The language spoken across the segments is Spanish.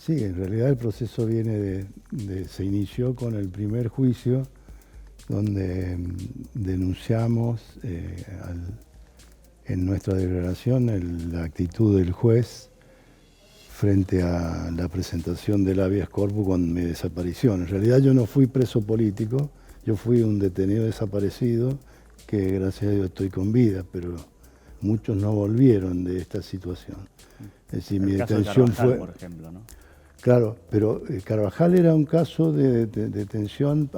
Sí, en realidad el proceso viene se inició con el primer juicio donde denunciamos en nuestra declaración la actitud del juez frente a la presentación del habeas corpus con mi desaparición. En realidad yo no fui preso político, yo fui un detenido desaparecido que gracias a Dios estoy con vida, pero muchos no volvieron de esta situación. Es decir, mi detención fue... por ejemplo, ¿no? Claro, pero Carvajal era un caso de detención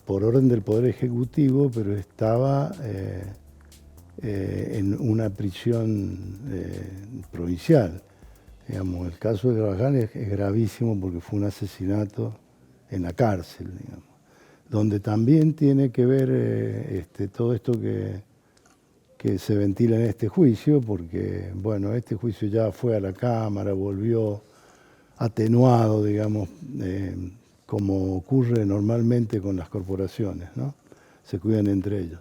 por orden del Poder Ejecutivo, pero estaba en una prisión provincial. Digamos, el caso de Carvajal es gravísimo porque fue un asesinato en la cárcel, digamos, donde también tiene que ver todo esto que se ventila en este juicio, porque, bueno, este juicio ya fue a la Cámara, volvió atenuado, digamos, como ocurre normalmente con las corporaciones, ¿no? Se cuidan entre ellos.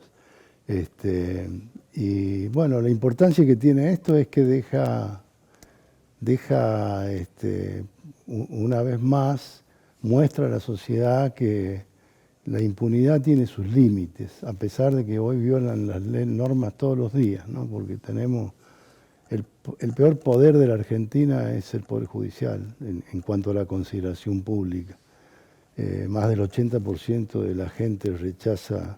Y, bueno, la importancia que tiene esto es que deja una vez más, muestra a la sociedad que la impunidad tiene sus límites, a pesar de que hoy violan las normas todos los días, ¿no? Porque tenemos el peor poder de la Argentina es el Poder Judicial en cuanto a la consideración pública. Más del 80% de la gente rechaza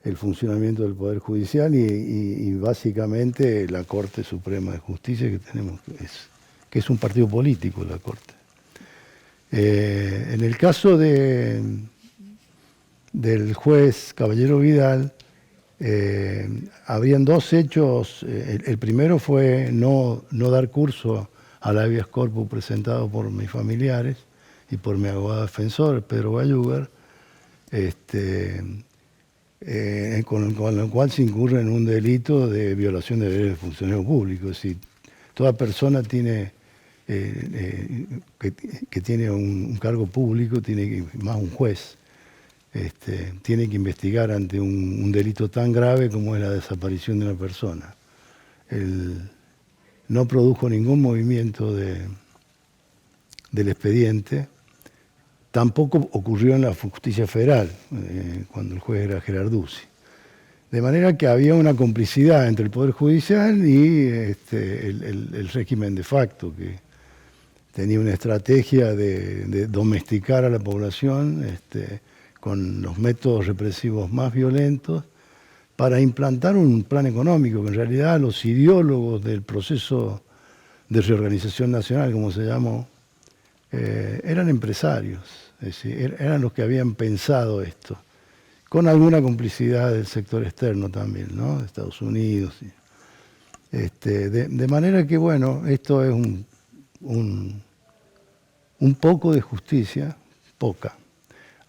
el funcionamiento del Poder Judicial y básicamente la Corte Suprema de Justicia que tenemos, que es un partido político la Corte. En el caso del juez Caballero Vidal, habrían dos hechos. El primero fue no dar curso al habeas corpus presentado por mis familiares y por mi abogado defensor, Pedro Bayugar, con lo cual se incurre en un delito de violación de deberes de funcionario público. Es decir, toda persona tiene, que tiene un cargo público, más un juez, tiene que investigar ante un delito tan grave como es la desaparición de una persona. Él no produjo ningún movimiento del expediente, tampoco ocurrió en la justicia federal, cuando el juez era Gerarduzzi. De manera que había una complicidad entre el Poder Judicial y el régimen de facto, que tenía una estrategia de domesticar a la población con los métodos represivos más violentos para implantar un plan económico, que en realidad los ideólogos del proceso de reorganización nacional, como se llamó, eran empresarios, es decir, eran los que habían pensado esto, con alguna complicidad del sector externo también, ¿no? De Estados Unidos. De manera que, bueno, esto es un poco de justicia, poca,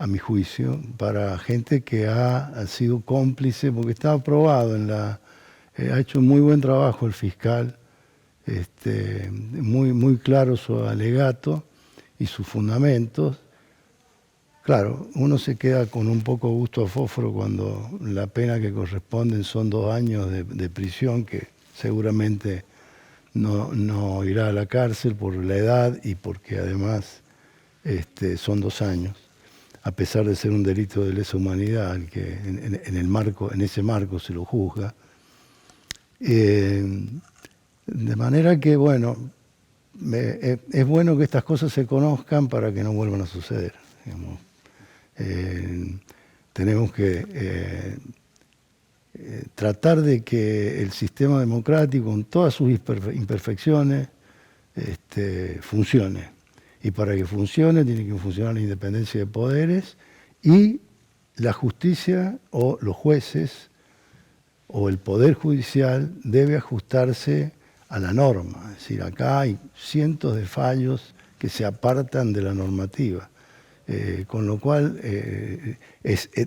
a mi juicio, para gente que ha sido cómplice, porque está aprobado ha hecho un muy buen trabajo el fiscal, muy claro su alegato y sus fundamentos. Claro, uno se queda con un poco gusto a fósforo cuando la pena que corresponden son 2 años de prisión, que seguramente no irá a la cárcel por la edad y porque además son 2 años, a pesar de ser un delito de lesa humanidad, al que en ese marco se lo juzga. De manera que, bueno, es bueno que estas cosas se conozcan para que no vuelvan a suceder, digamos. Tenemos que tratar de que el sistema democrático, con todas sus imperfecciones, funcione. Y para que funcione tiene que funcionar la independencia de poderes y la justicia o los jueces o el poder judicial debe ajustarse a la norma. Es decir, acá hay cientos de fallos que se apartan de la normativa. Con lo cual,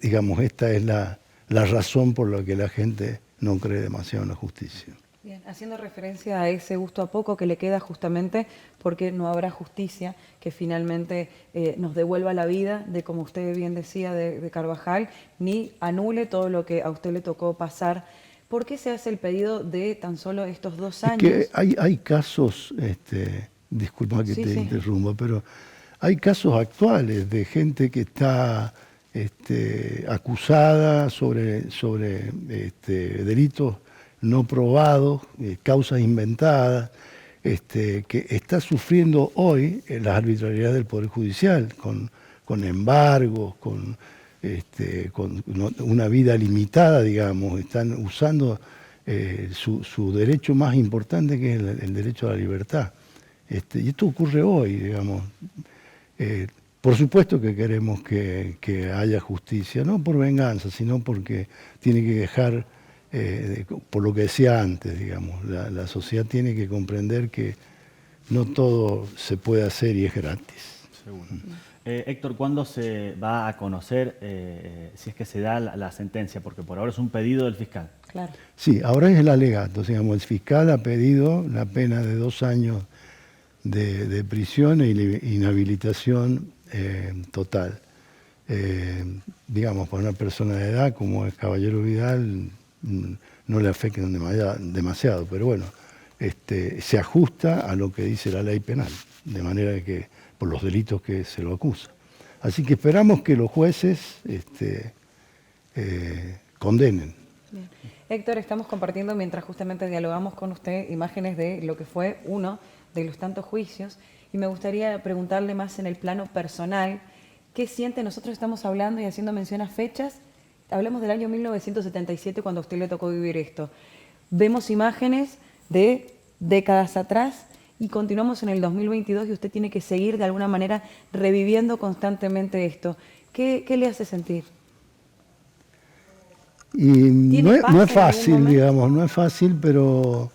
digamos, esta es la razón por la que la gente no cree demasiado en la justicia. Bien, haciendo referencia a ese gusto a poco que le queda justamente porque no habrá justicia que finalmente nos devuelva la vida de, como usted bien decía, de Carvajal, ni anule todo lo que a usted le tocó pasar ¿Por qué se hace el pedido de tan solo estos 2 Es años? que hay casos, disculpa que Sí, te sí. interrumpa, pero hay casos actuales de gente que está acusada sobre delitos no probados, causas inventadas, que está sufriendo hoy las arbitrariedades del Poder Judicial, con embargos, con una vida limitada, digamos. Están usando su derecho más importante, que es el derecho a la libertad. Y esto ocurre hoy, digamos. Por supuesto que queremos que haya justicia, no por venganza, sino porque tiene que dejar, por lo que decía antes, digamos, la sociedad tiene que comprender que no todo se puede hacer y es gratis. Seguro. Héctor, ¿cuándo se va a conocer si es que se da la sentencia? Porque por ahora es un pedido del fiscal. Claro. Sí, ahora es el alegato, digamos, el fiscal ha pedido la pena de 2 años de prisión e inhabilitación total. Digamos, para una persona de edad como el caballero Vidal no le afectan demasiado, pero bueno, se ajusta a lo que dice la ley penal, de manera que por los delitos que se lo acusa. Así que esperamos que los jueces condenen. Bien. Héctor, estamos compartiendo, mientras justamente dialogamos con usted, imágenes de lo que fue uno de los tantos juicios, y me gustaría preguntarle más en el plano personal, ¿qué siente? Nosotros estamos hablando y haciendo mención a fechas, hablamos del año 1977 cuando a usted le tocó vivir esto. Vemos imágenes de décadas atrás y continuamos en el 2022 y usted tiene que seguir de alguna manera reviviendo constantemente esto. ¿Qué le hace sentir? Y no es ¿Tiene paz en algún fácil, momento? digamos, no es fácil, pero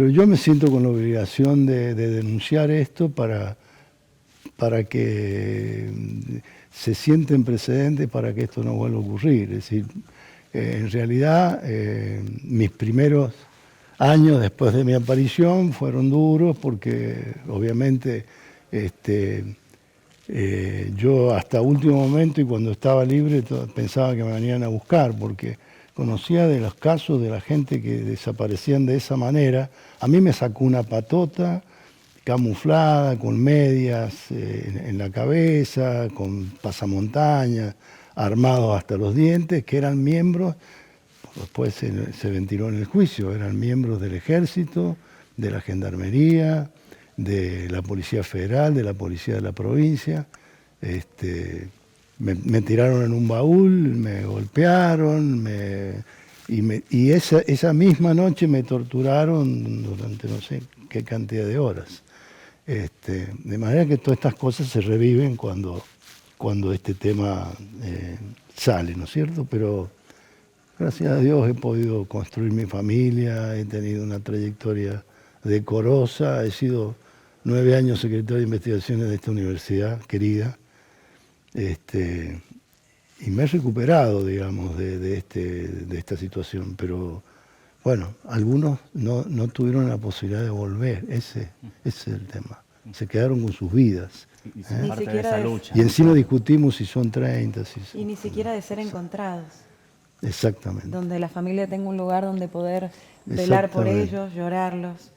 yo me siento con la obligación de denunciar esto para que se sienten precedentes para que esto no vuelva a ocurrir. Es decir, en realidad mis primeros años después de mi aparición fueron duros porque obviamente yo hasta último momento y cuando estaba libre pensaba que me venían a buscar porque conocía de los casos de la gente que desaparecían de esa manera. A mí me sacó una patota camuflada, con medias en la cabeza, con pasamontañas, armados hasta los dientes, que eran miembros, después se ventiló en el juicio, eran miembros del Ejército, de la Gendarmería, de la Policía Federal, de la Policía de la provincia. Me tiraron en un baúl, me golpearon, y esa misma noche me torturaron durante no sé qué cantidad de horas. De manera que todas estas cosas se reviven cuando este tema sale, ¿no es cierto? Pero gracias a Dios he podido construir mi familia, he tenido una trayectoria decorosa, he sido 9 años secretario de investigaciones de esta universidad querida, y me he recuperado, digamos, de esta situación, pero bueno, algunos no tuvieron la posibilidad de volver, ese es el tema. Se quedaron con sus vidas. Y son parte de esa lucha. Y encima discutimos si son 30, si son... Y ni siquiera de ser encontrados. Exactamente. Donde la familia tenga un lugar donde poder velar por ellos, llorarlos.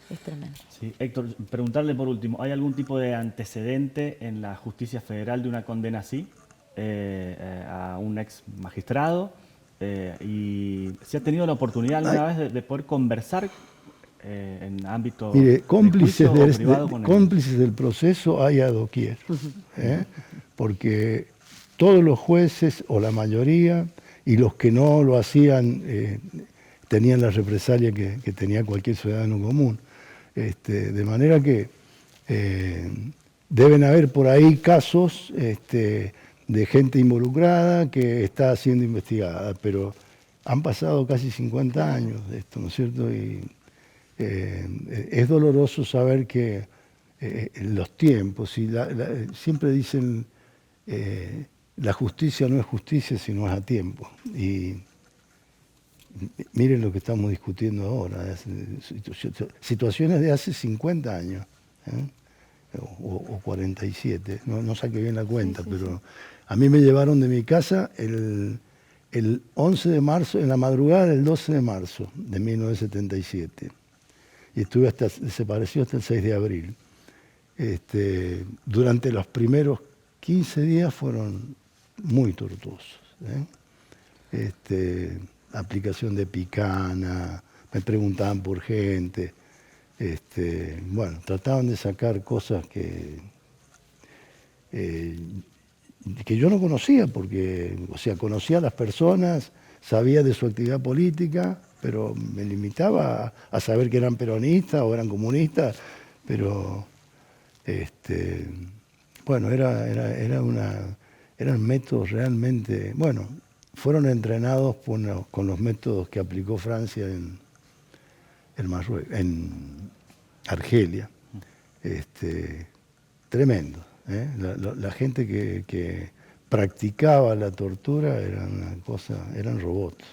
Es tremendo. Sí. Héctor, preguntarle por último, ¿hay algún tipo de antecedente en la justicia federal de una condena así a un ex magistrado? ¿Y se ha tenido la oportunidad alguna vez de poder conversar en ámbito Mire, cómplices, de privado con cómplices del proceso hay a doquier, porque todos los jueces, o la mayoría, y los que no lo hacían, tenían la represalia que tenía cualquier ciudadano común. De manera que deben haber por ahí casos de gente involucrada que está siendo investigada, pero han pasado casi 50 años de esto, ¿no es cierto? Y es doloroso saber que los tiempos, y siempre dicen la justicia no es justicia si no es a tiempo. Y miren lo que estamos discutiendo ahora, situaciones de hace 50 años, o 47, no saqué bien la cuenta, pero a mí me llevaron de mi casa el el 11 de marzo, en la madrugada del 12 de marzo de 1977. Y desapareció hasta el 6 de abril. Durante los primeros 15 días fueron muy tortuosos. Aplicación de picana, me preguntaban por gente. Bueno, trataban de sacar cosas que yo no conocía, porque, o sea, conocía a las personas, sabía de su actividad política, pero me limitaba a saber que eran peronistas o eran comunistas, pero, bueno, eran métodos realmente, bueno, fueron entrenados con los métodos que aplicó Francia en Argelia. Tremendo. La gente que practicaba la tortura eran robots.